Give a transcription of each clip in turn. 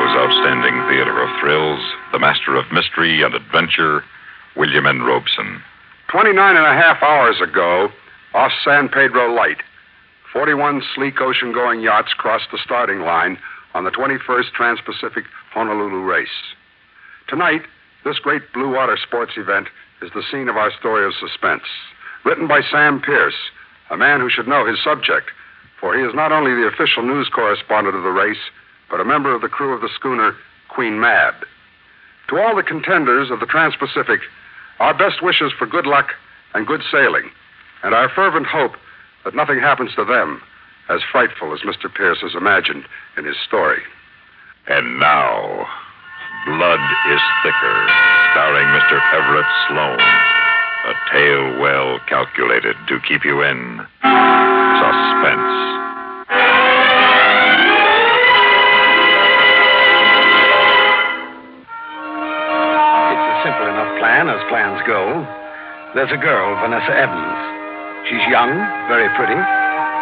Chicago's outstanding theater of thrills, the master of mystery and adventure, William N. Robeson. 29 and a half hours ago, off San Pedro Light, 41 sleek ocean-going yachts crossed the starting line on the 21st Trans-Pacific Honolulu race. Tonight, this great blue water sports event is the scene of our story of suspense. Written by Sam Pierce, a man who should know his subject, for he is not only the official news correspondent of the race, but a member of the crew of the schooner Queen Mab. To all the contenders of the Trans-Pacific, our best wishes for good luck and good sailing, and our fervent hope that nothing happens to them as frightful as Mr. Pierce has imagined in his story. And now, Blood is Thicker, starring Mr. Everett Sloane. A tale well calculated to keep you in suspense. It's a simple enough plan, as plans go. There's a girl, Vanessa Evans. She's young, very pretty,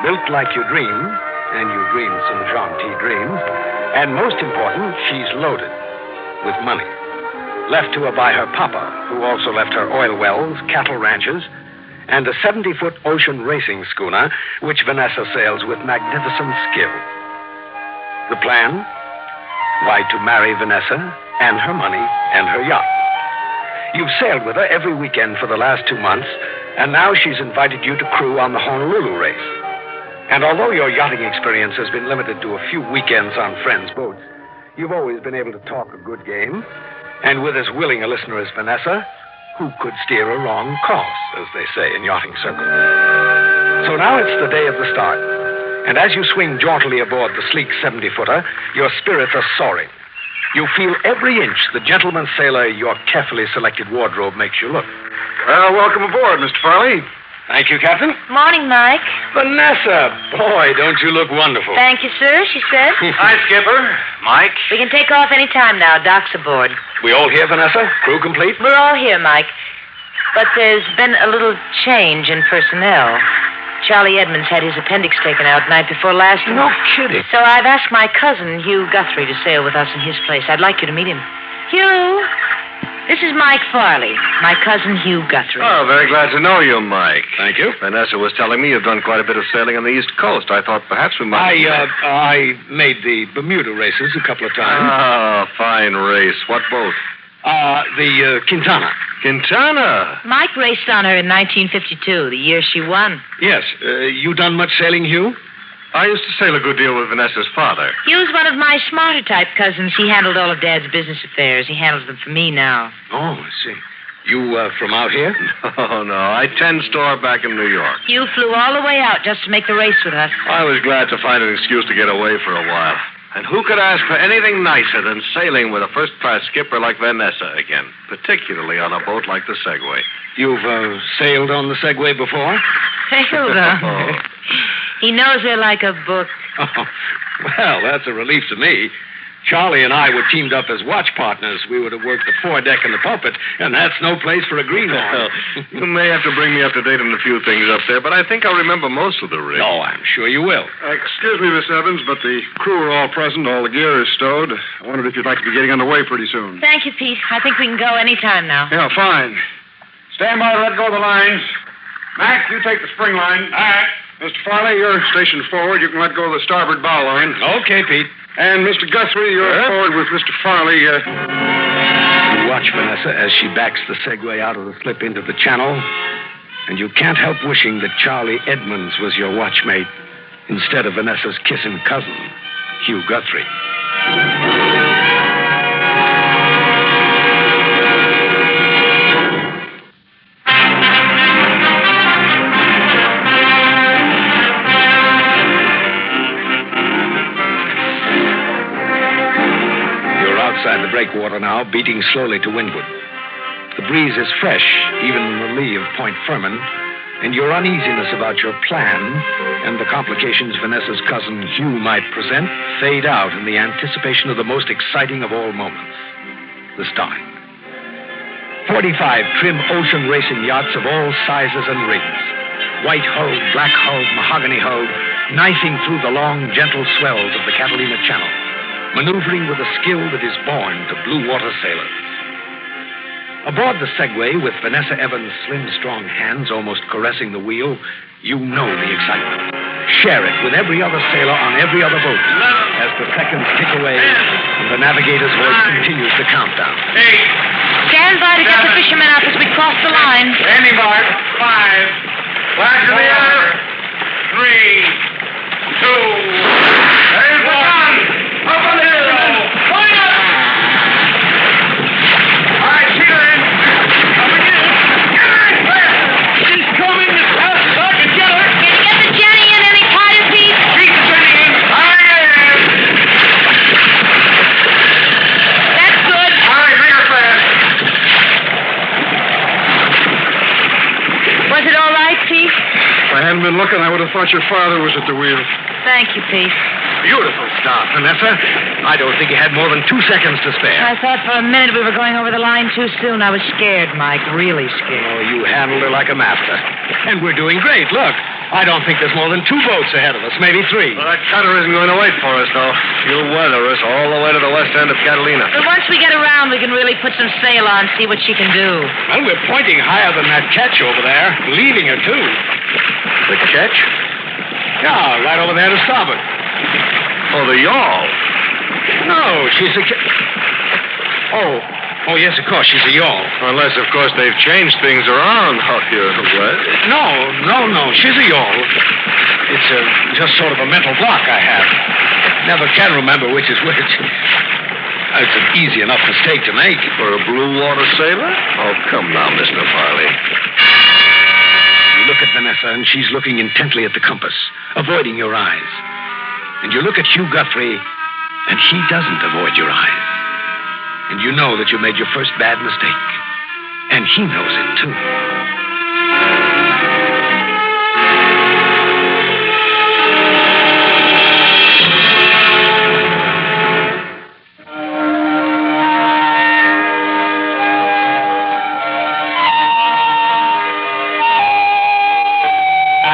built like you dream, and you dream some jaunty dreams. And most important, she's loaded with money. Left to her by her papa, who also left her oil wells, cattle ranches, and a 70-foot ocean racing schooner, which Vanessa sails with magnificent skill. The plan? Why, to marry Vanessa and her money and her yacht. You've sailed with her every weekend for the last 2 months, and now she's invited you to crew on the Honolulu race. And although your yachting experience has been limited to a few weekends on friends' boats, you've always been able to talk a good game. And with as willing a listener as Vanessa, who could steer a wrong course, as they say in yachting circles? So now it's the day of the start. And as you swing jauntily aboard the sleek 70-footer, your spirits are soaring. You feel every inch the gentleman sailor your carefully selected wardrobe makes you look. Well, welcome aboard, Mr. Farley. Thank you, Captain. Morning, Mike. Vanessa, boy, don't you look wonderful. Thank you, sir, she said. Hi, Skipper. Mike. We can take off any time now. Doc's aboard. We all here, Vanessa? Crew complete? We're all here, Mike. But there's been a little change in personnel. Charlie Edmonds had his appendix taken out night before last. No kidding. So I've asked my cousin, Hugh Guthrie, to sail with us in his place. I'd like you to meet him. Hugh, this is Mike Farley, my cousin Hugh Guthrie. Oh, very glad to know you, Mike. Thank you. Vanessa was telling me you've done quite a bit of sailing on the East Coast. I thought perhaps we might... I made the Bermuda races a couple of times. Ah, fine race. What boat? The Quintana. Quintana? Mike raced on her in 1952, the year she won. Yes. You done much sailing, Hugh? I used to sail a good deal with Vanessa's father. Hugh's one of my smarter type cousins. He handled all of Dad's business affairs. He handles them for me now. Oh, I see. You from out here? Oh, no. I tend store back in New York. Hugh flew all the way out just to make the race with us. I was glad to find an excuse to get away for a while. And who could ask for anything nicer than sailing with a first-class skipper like Vanessa again, particularly on a boat like the Segway? You've sailed on the Segway before? Sailed on her. He knows her like a book. Oh, well, that's a relief to me. Charlie and I were teamed up as watch partners. We would have worked the foredeck and the pulpit, and that's no place for a greenhorn. Well, you may have to bring me up to date on a few things up there, but I think I'll remember most of the rig. No, I'm sure you will. Excuse me, Miss Evans, but the crew are all present. All the gear is stowed. I wondered if you'd like to be getting underway pretty soon. Thank you, Pete. I think we can go any time now. Yeah, fine. Stand by to let go of the lines. Mac, you take the spring line. All right. Mr. Farley, you're stationed forward. You can let go of the starboard bow line. Okay, Pete. And Mr. Guthrie, you're forward with Mr. Farley. You watch Vanessa as she backs the Segway out of the slip into the channel, and you can't help wishing that Charlie Edmonds was your watchmate instead of Vanessa's kissing cousin, Hugh Guthrie. Outside the breakwater now, beating slowly to windward. The breeze is fresh, even in the lee of Point Furman, and your uneasiness about your plan and the complications Vanessa's cousin Hugh might present fade out in the anticipation of the most exciting of all moments, the starting. 45 trim ocean racing yachts of all sizes and rigs, white-hulled, black-hulled, mahogany-hulled, knifing through the long, gentle swells of the Catalina Channel. maneuvering with a skill that is born to blue water sailors. Aboard the Segway, with Vanessa Evans' slim, strong hands almost caressing the wheel, you know the excitement. Share it with every other sailor on every other boat as the seconds tick away and the navigator's voice continues the countdown. 8. Stand by to get the fishermen up as we cross the line. Standing by. 5. Flash in the air. 3, 2. There's the gun. Up on the hill. Fire! All right, sheet her in. Up again. Get her in fast. She's coming as fast as I can get her. Can you get the Jenny in any tighter, Pete? She's turning in. I am. That's good. All right, bring her fast. Was it all right, Pete? If I hadn't been looking, I would have thought your father was at the wheel. Thank you, Pete. Beautiful start, Vanessa. I don't think you had more than 2 seconds to spare. I thought for a minute we were going over the line too soon. I was scared, Mike, really scared. Oh, you handled her like a master. And we're doing great. Look, I don't think there's more than 2 boats ahead of us, maybe 3. Well, that cutter isn't going to wait for us, though. She'll weather us all the way to the west end of Catalina. But once we get around, we can really put some sail on, see what she can do. Well, we're pointing higher than that ketch over there, leaving her, too. The ketch? Yeah, right over there to starboard. Oh, the yawl. No, she's a... Oh, yes, of course, she's a yawl. Unless, of course, they've changed things around out here west. No, she's a yawl. It's just sort of a mental block I have. Never can remember which is which. It's an easy enough mistake to make. For a blue water sailor? Oh, come now, Mr. Farley. You look at Vanessa, and she's looking intently at the compass, avoiding your eyes. And you look at Hugh Guthrie, and he doesn't avoid your eyes. And you know that you made your first bad mistake. And he knows it, too.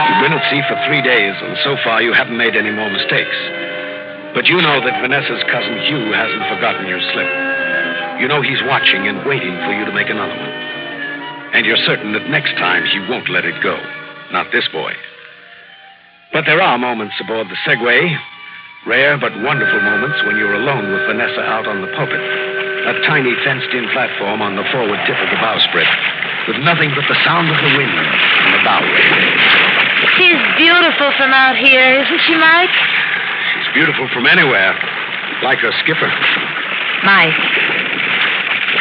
You've been at sea for 3 days, and so far you haven't made any more mistakes. But you know that Vanessa's cousin Hugh hasn't forgotten your slip. You know he's watching and waiting for you to make another one. And you're certain that next time he won't let it go. Not this boy. But there are moments aboard the Segway, rare but wonderful moments when you're alone with Vanessa out on the pulpit, a tiny fenced-in platform on the forward tip of the bowsprit, with nothing but the sound of the wind and the bow wave. She's beautiful from out here, isn't she, Mike? She's beautiful from anywhere, like her skipper. Mike,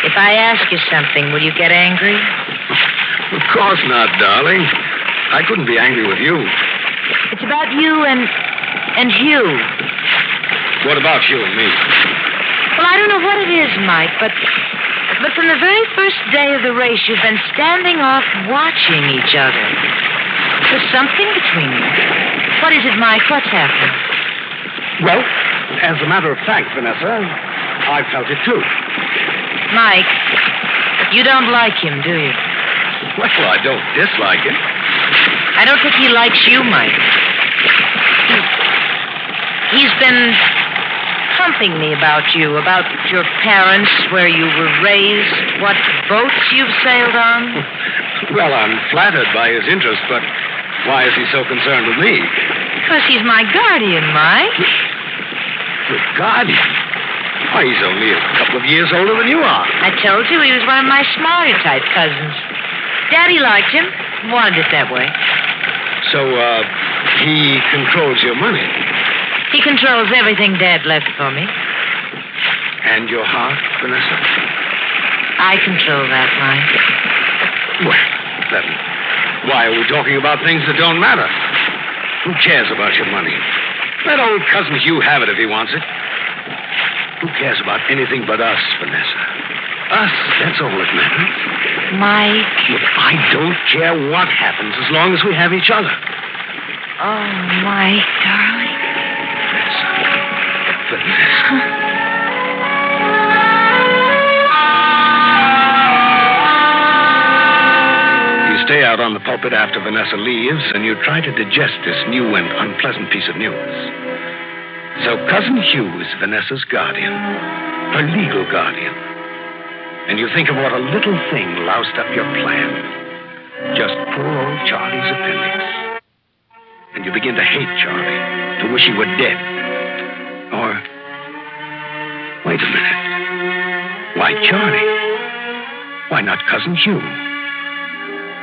if I ask you something, will you get angry? Of course not, darling. I couldn't be angry with you. It's about you and Hugh. What about you and me? Well, I don't know what it is, Mike, but from the very first day of the race, you've been standing off watching each other. There's something between you. What is it, Mike? What's happening? Well, as a matter of fact, Vanessa, I felt it too. Mike, you don't like him, do you? Well, I don't dislike him. I don't think he likes you, Mike. He's been pumping me about you, about your parents, where you were raised, what boats you've sailed on. Well, I'm flattered by his interest, but why is he so concerned with me? Because he's my guardian, Mike. Your guardian? Why, he's only a couple of years older than you are. I told you he was one of my smarter type cousins. Daddy liked him, wanted it that way. So, he controls your money? He controls everything Dad left for me. And your heart, Vanessa? I control that, Mike. Well, then, why are we talking about things that don't matter? Who cares about your money? Let old cousin Hugh have it if he wants it. Who cares about anything but us, Vanessa? Us, that's all that matters. Mike. Look, I don't care what happens as long as we have each other. Oh, Mike, darling. Vanessa. You stay out on the pulpit after Vanessa leaves, and you try to digest this new and unpleasant piece of news. So Cousin Hugh is Vanessa's guardian, her legal guardian. And you think of what a little thing loused up your plan. Just poor old Charlie's appendix. And you begin to hate Charlie, to wish he were dead. Or, wait a minute. Why Charlie? Why not Cousin Hugh?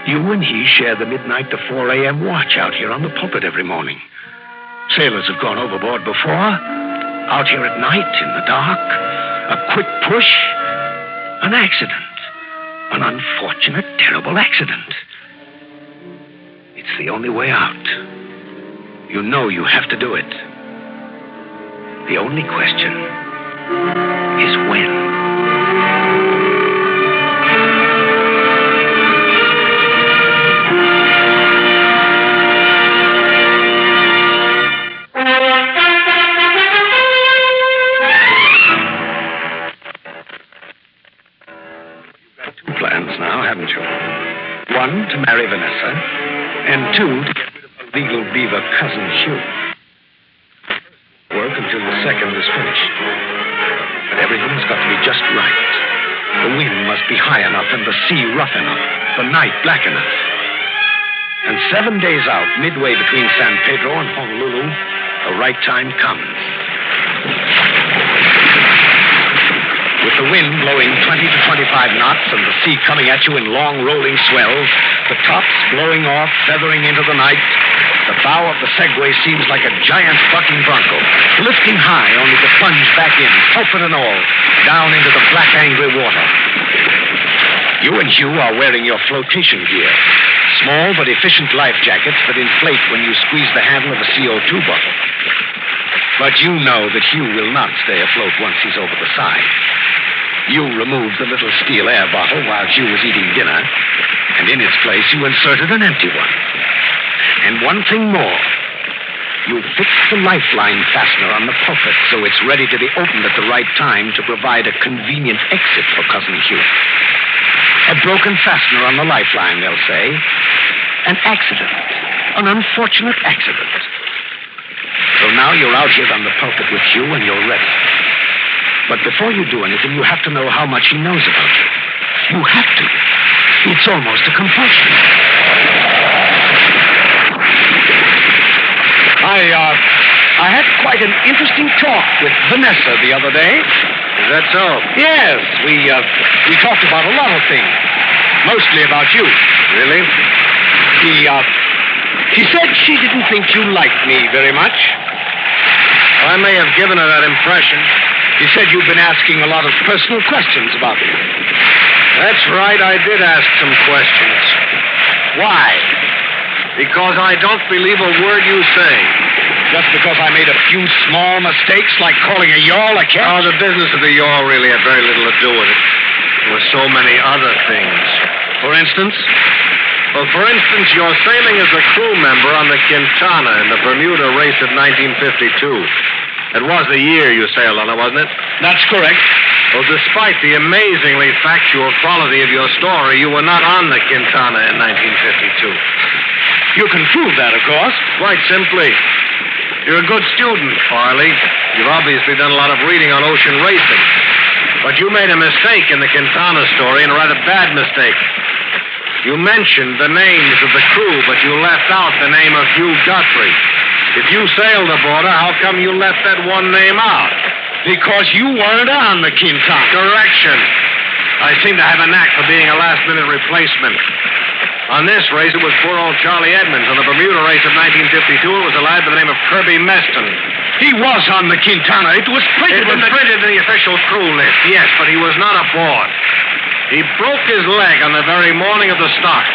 You and he share the midnight to 4 a.m. watch out here on the pulpit every morning. Sailors have gone overboard before. Out here at night, in the dark. A quick push. An accident. An unfortunate, terrible accident. It's the only way out. You know you have to do it. The only question is when. One, to marry Vanessa, and two, to get rid of her legal beaver cousin Hugh. Work until the second is finished. But everything's got to be just right. The wind must be high enough and the sea rough enough, the night black enough. And 7 days out, midway between San Pedro and Honolulu, the right time comes. With the wind blowing 20 to 25 knots and the sea coming at you in long rolling swells, the tops blowing off, feathering into the night, the bow of the Segway seems like a giant bucking bronco, lifting high only to plunge back in, pulpit and all, down into the black, angry water. You and Hugh are wearing your flotation gear, small but efficient life jackets that inflate when you squeeze the handle of a CO2 bottle. But you know that Hugh will not stay afloat once he's over the side. You removed the little steel air bottle while Hugh was eating dinner, and in its place you inserted an empty one. And one thing more. You fixed the lifeline fastener on the pulpit so it's ready to be opened at the right time to provide a convenient exit for Cousin Hugh. A broken fastener on the lifeline, they'll say. An accident. An unfortunate accident. So now you're out here on the pulpit with Hugh and you're ready. But before you do anything, you have to know how much he knows about you. You have to. It's almost a compulsion. I had quite an interesting talk with Vanessa the other day. Is that so? Yes, we talked about a lot of things. Mostly about you. Really? She said she didn't think you liked me very much. I may have given her that impression. She said you've been asking a lot of personal questions about me. That's right, I did ask some questions. Why? Because I don't believe a word you say. Just because I made a few small mistakes, like calling a yawl a catch? Oh, the business of the yawl really had very little to do with it. There were so many other things. For instance? Well, for instance, you're sailing as a crew member on the Quintana in the Bermuda race of 1952. It was the year you sailed on it, wasn't it? That's correct. Well, despite the amazingly factual quality of your story, you were not on the Quintana in 1952. You can prove that, of course. Quite simply. You're a good student, Farley. You've obviously done a lot of reading on ocean racing. But you made a mistake in the Quintana story, and a rather bad mistake. You mentioned the names of the crew, but you left out the name of Hugh Guthrie. If you sailed aboard her, how come you left that one name out? Because you weren't on the Quintana. Correction. I seem to have a knack for being a last-minute replacement. On this race, it was poor old Charlie Edmonds. On the Bermuda race of 1952, it was a lad by the name of Kirby Meston. He was on the Quintana. It was printed in the official crew list, yes, but he was not aboard. He broke his leg on the very morning of the start.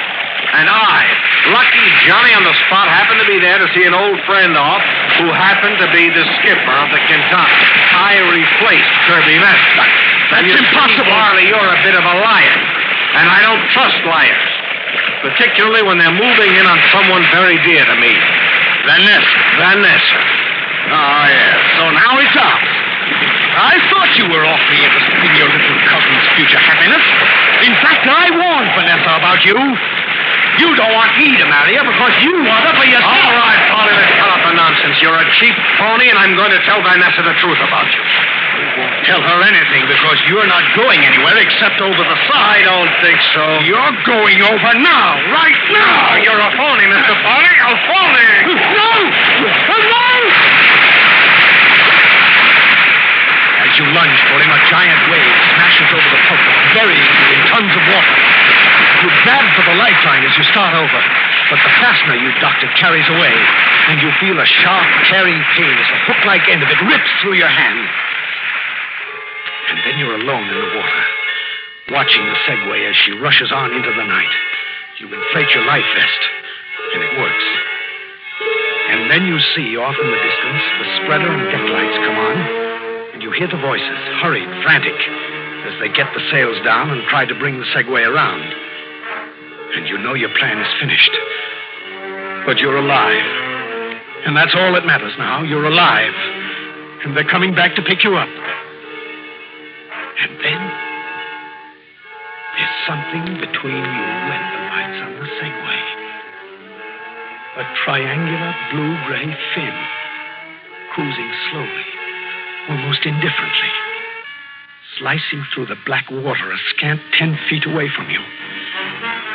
And I, lucky Johnny on the spot, happened to be there to see an old friend off who happened to be the skipper of the Quintana. I replaced Kirby Meston. That's impossible. Farley, you're a bit of a liar. And I don't trust liars. Particularly when they're moving in on someone very dear to me. Vanessa. Oh, yes. So now it's ours. I thought you were awfully interested in your little cousin's future happiness. In fact, I warned Vanessa about you. You don't want me to marry her because you want her for yourself. All right, Polly, let's cut off the nonsense. You're a cheap phony, and I'm going to tell Vanessa the truth about you. You won't tell her anything because you're not going anywhere except over the side. I don't think so. You're going over now, right now. You're a phony, Mr. Polly. A phony. No! No! As you lunge for him, a giant wave smashes over the pulpit, burying you in tons of water. You grab for the lifeline as you start over, but the fastener you doctored carries away, and you feel a sharp, tearing pain as the hook-like end of it rips through your hand. And then you're alone in the water, watching the Segway as she rushes on into the night. You inflate your life vest, and it works. And then you see, off in the distance, the spreader and deck lights come on, and you hear the voices, hurried, frantic, as they get the sails down and try to bring the Segway around. And you know your plan is finished. But you're alive. And that's all that matters now. You're alive. And they're coming back to pick you up. And then there's something between you and the lights on the Segway. A triangular blue-gray fin, cruising slowly, almost indifferently, slicing through the black water a scant 10 feet away from you.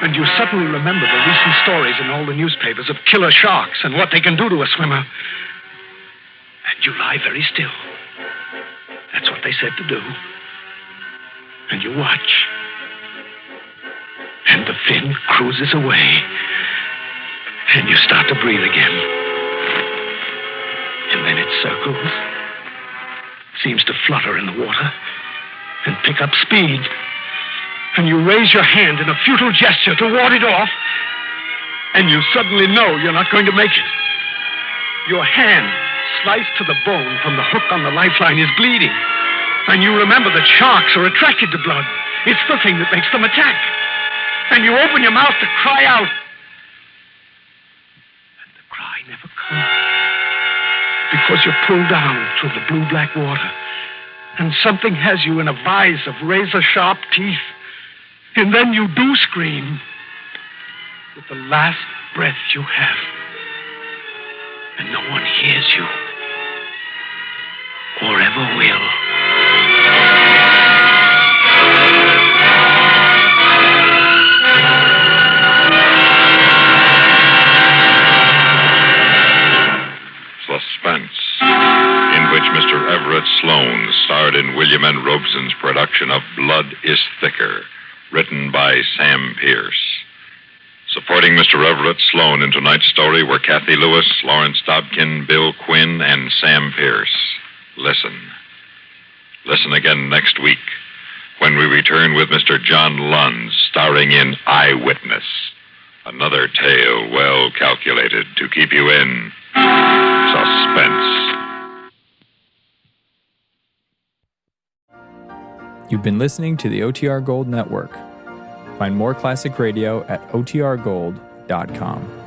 And you suddenly remember the recent stories in all the newspapers of killer sharks and what they can do to a swimmer. And you lie very still. That's what they said to do. And you watch. And the fin cruises away. And you start to breathe again. And then it circles, seems to flutter in the water, and pick up speed. And you raise your hand in a futile gesture to ward it off, and you suddenly know you're not going to make it. Your hand, sliced to the bone from the hook on the lifeline, is bleeding. And you remember that sharks are attracted to blood. It's the thing that makes them attack. And you open your mouth to cry out. And the cry never comes. Because you're pulled down through the blue-black water. And something has you in a vise of razor-sharp teeth. And then you do scream with the last breath you have. And no one hears you. Or ever will. Suspense, in which Mr. Everett Sloane starred in William N. Robeson's production of Blood is Thicker, written by Sam Pierce. Supporting Mr. Everett Sloane in tonight's story were Kathy Lewis, Lawrence Dobkin, Bill Quinn, and Sam Pierce. Listen. Listen again next week when we return with Mr. John Lund, starring in Eyewitness. Another tale well calculated to keep you in suspense. You've been listening to the OTR Gold Network. Find more classic radio at otrgold.com.